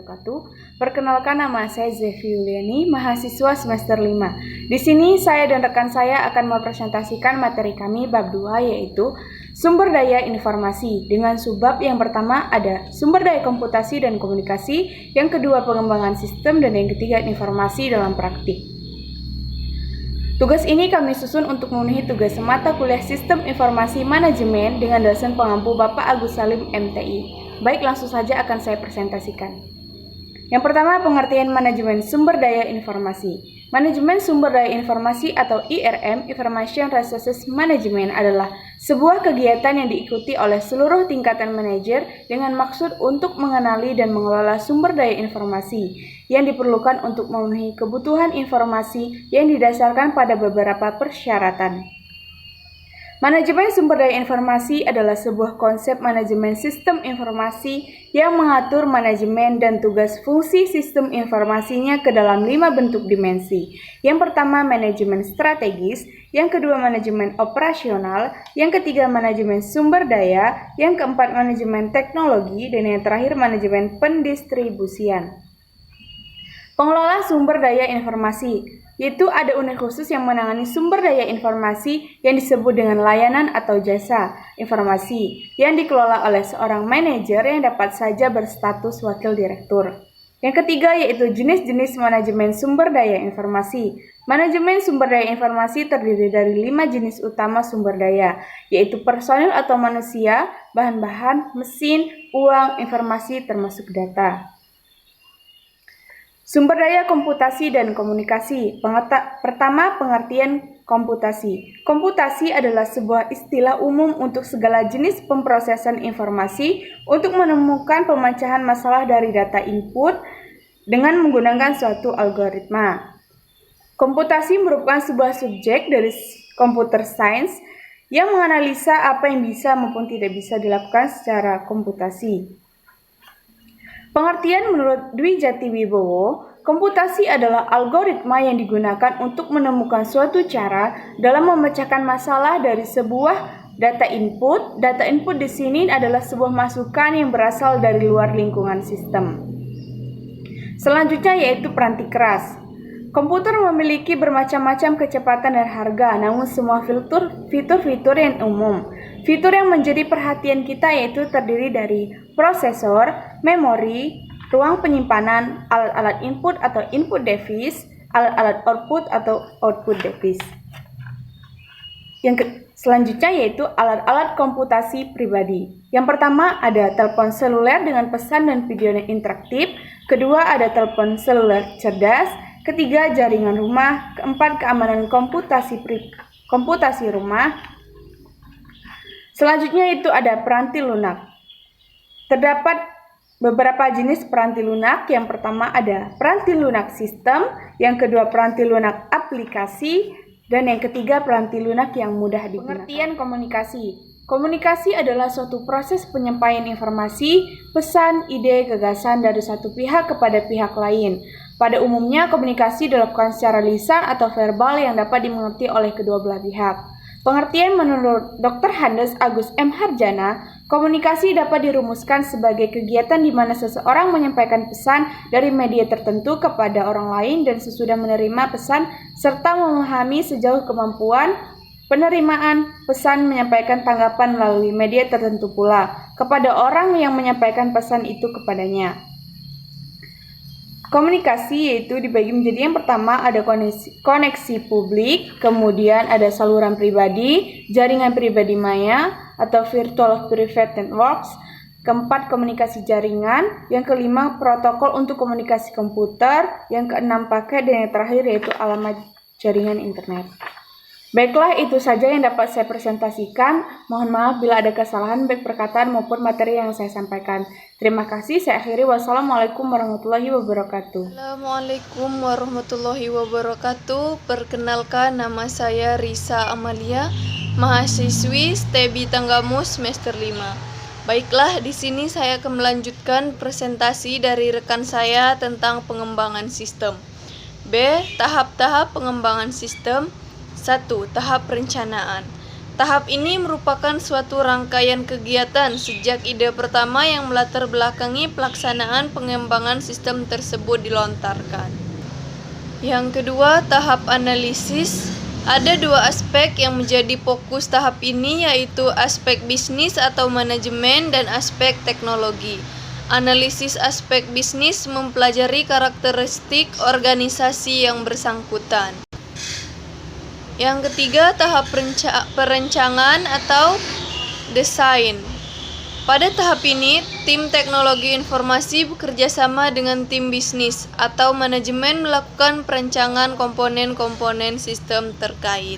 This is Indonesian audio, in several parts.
wabarakatuh. Perkenalkan, nama saya Zevi Yuliani, mahasiswa semester 5. Di sini saya dan rekan saya akan mempresentasikan materi kami bab 2, yaitu sumber daya informasi. Dengan subbab yang pertama ada sumber daya komputasi dan komunikasi, yang kedua pengembangan sistem, dan yang ketiga informasi dalam praktik. Tugas ini kami susun untuk memenuhi tugas mata kuliah Sistem Informasi Manajemen dengan dosen pengampu Bapak Agus Salim MTI. Baik, langsung saja akan saya presentasikan. Yang pertama, pengertian manajemen sumber daya informasi. Manajemen sumber daya informasi atau IRM, Information Resources Management, adalah sebuah kegiatan yang diikuti oleh seluruh tingkatan manajer dengan maksud untuk mengenali dan mengelola sumber daya informasi yang diperlukan untuk memenuhi kebutuhan informasi yang didasarkan pada beberapa persyaratan. Manajemen sumber daya informasi adalah sebuah konsep manajemen sistem informasi yang mengatur manajemen dan tugas fungsi sistem informasinya ke dalam 5 bentuk dimensi. Yang pertama, manajemen strategis, yang kedua, manajemen operasional, yang ketiga, manajemen sumber daya, yang keempat, manajemen teknologi, dan yang terakhir, manajemen pendistribusian. Pengelola sumber daya informasi, yaitu ada unit khusus yang menangani sumber daya informasi yang disebut dengan layanan atau jasa informasi yang dikelola oleh seorang manajer yang dapat saja berstatus wakil direktur. Yang ketiga yaitu jenis-jenis manajemen sumber daya informasi. Manajemen sumber daya informasi terdiri dari 5 jenis utama sumber daya, yaitu personil atau manusia, bahan-bahan, mesin, uang, informasi termasuk data. Sumber daya komputasi dan komunikasi. Pertama, pengertian komputasi. Komputasi adalah sebuah istilah umum untuk segala jenis pemrosesan informasi untuk menemukan pemecahan masalah dari data input dengan menggunakan suatu algoritma. Komputasi merupakan sebuah subjek dari computer science yang menganalisa apa yang bisa maupun tidak bisa dilakukan secara komputasi. Pengertian menurut Dwi Jati Wibowo, komputasi adalah algoritma yang digunakan untuk menemukan suatu cara dalam memecahkan masalah dari sebuah data input. Data input di sini adalah sebuah masukan yang berasal dari luar lingkungan sistem. Selanjutnya yaitu peranti keras. Komputer memiliki bermacam-macam kecepatan dan harga, namun semua fitur-fitur yang umum. Fitur yang menjadi perhatian kita yaitu terdiri dari prosesor, memori, ruang penyimpanan, alat-alat input atau input device, alat-alat output atau output device. Selanjutnya yaitu alat-alat komputasi pribadi. Yang pertama ada telepon seluler dengan pesan dan video yang interaktif, kedua ada telepon seluler cerdas, ketiga jaringan rumah, keempat keamanan komputasi rumah. Selanjutnya itu ada peranti lunak. Terdapat beberapa jenis peranti lunak. Yang pertama ada peranti lunak sistem, yang kedua peranti lunak aplikasi, dan yang ketiga peranti lunak yang mudah digunakan. Pengertian komunikasi. Komunikasi adalah suatu proses penyampaian informasi, pesan, ide, gagasan dari satu pihak kepada pihak lain. Pada umumnya komunikasi dilakukan secara lisan atau verbal yang dapat dimengerti oleh kedua belah pihak. Pengertian menurut Dr. Handes Agus M. Harjana, komunikasi dapat dirumuskan sebagai kegiatan di mana seseorang menyampaikan pesan dari media tertentu kepada orang lain dan sesudah menerima pesan serta memahami sejauh kemampuan penerimaan pesan menyampaikan tanggapan melalui media tertentu pula kepada orang yang menyampaikan pesan itu kepadanya. Komunikasi yaitu dibagi menjadi yang pertama ada koneksi publik, kemudian ada saluran pribadi, jaringan pribadi maya atau virtual private networks, keempat komunikasi jaringan, yang kelima protokol untuk komunikasi komputer, yang keenam paket, dan yang terakhir yaitu alamat jaringan internet. Baiklah, itu saja yang dapat saya presentasikan. Mohon maaf bila ada kesalahan baik perkataan maupun materi yang saya sampaikan. Terima kasih. Saya akhiri. Wassalamualaikum warahmatullahi wabarakatuh. Assalamualaikum warahmatullahi wabarakatuh. Perkenalkan, nama saya Risa Amalia, mahasiswi STEBI Tanggamus semester 5. Baiklah, di sini saya akan melanjutkan presentasi dari rekan saya tentang pengembangan sistem. B. Tahap-tahap pengembangan sistem. 1. Tahap perencanaan. Tahap ini merupakan suatu rangkaian kegiatan sejak ide pertama yang melatar belakangi pelaksanaan pengembangan sistem tersebut dilontarkan. Yang kedua, tahap analisis. Ada dua aspek yang menjadi fokus tahap ini, yaitu aspek bisnis atau manajemen dan aspek teknologi. Analisis aspek bisnis mempelajari karakteristik organisasi yang bersangkutan. Yang ketiga, tahap perencanaan atau desain. Pada tahap ini, tim teknologi informasi bekerja sama dengan tim bisnis atau manajemen melakukan perencanaan komponen-komponen sistem terkait.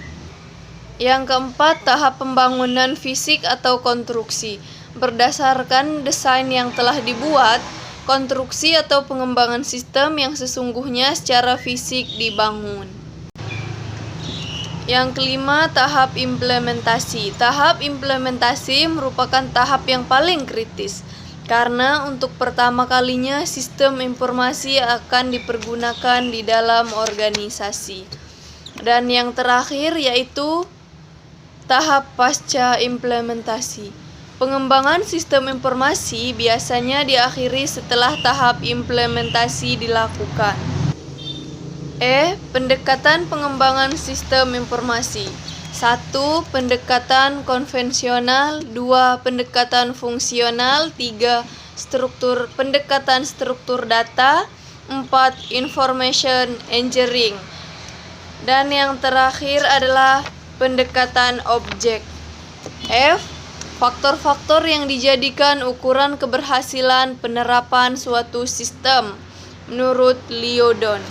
Yang keempat, tahap pembangunan fisik atau konstruksi. Berdasarkan desain yang telah dibuat, konstruksi atau pengembangan sistem yang sesungguhnya secara fisik dibangun. Yang kelima, tahap implementasi. Tahap implementasi merupakan tahap yang paling kritis, karena untuk pertama kalinya sistem informasi akan dipergunakan di dalam organisasi. Dan yang terakhir yaitu tahap pasca implementasi. Pengembangan sistem informasi biasanya diakhiri setelah tahap implementasi dilakukan. Pendekatan pengembangan sistem informasi. 1. Pendekatan konvensional. 2. Pendekatan fungsional. 3. Pendekatan struktur data. 4. Information engineering. Dan yang terakhir adalah pendekatan objek. Faktor-faktor yang dijadikan ukuran keberhasilan penerapan suatu sistem menurut Liodon.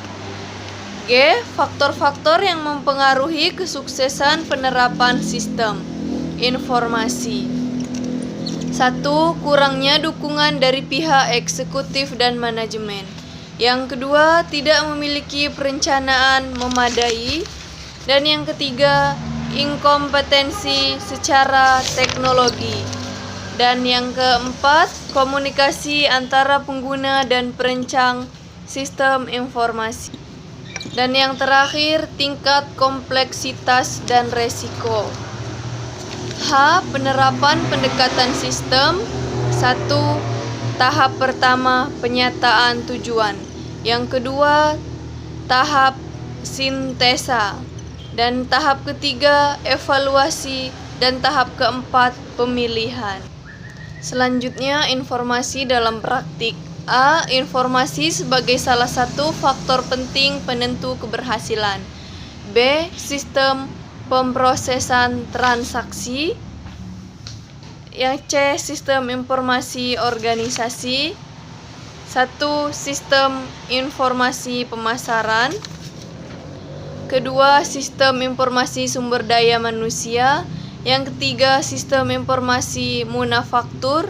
Faktor-faktor yang mempengaruhi kesuksesan penerapan sistem informasi. 1. Kurangnya dukungan dari pihak eksekutif dan manajemen. Yang kedua, tidak memiliki perencanaan memadai. Dan yang ketiga, inkompetensi secara teknologi. Dan yang keempat, komunikasi antara pengguna dan perancang sistem informasi. Dan yang terakhir, tingkat kompleksitas dan resiko. Penerapan pendekatan sistem. 1. Tahap pertama, penyataan tujuan. Yang kedua, tahap sintesa. Dan tahap ketiga, evaluasi. Dan tahap keempat, pemilihan. Selanjutnya, informasi dalam praktik. Informasi sebagai salah satu faktor penting penentu keberhasilan. Sistem pemrosesan transaksi. Yang C, sistem informasi organisasi. 1. Sistem informasi pemasaran. Kedua, sistem informasi sumber daya manusia. Yang ketiga, sistem informasi manufaktur.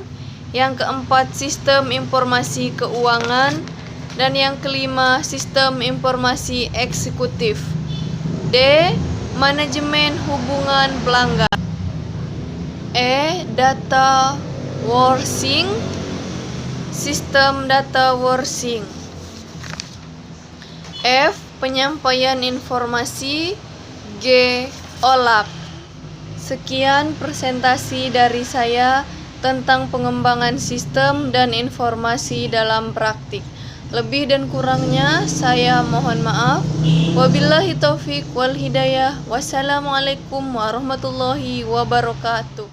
Yang keempat, sistem informasi keuangan. Dan yang kelima, sistem informasi eksekutif. Manajemen hubungan pelanggan. Data warehousing. Sistem data warehousing. Penyampaian informasi. OLAP. Sekian presentasi dari saya tentang pengembangan sistem dan informasi dalam praktik. Lebih dan kurangnya saya mohon maaf. Wabillahi taufik wal hidayah. Wassalamualaikum warahmatullahi wabarakatuh.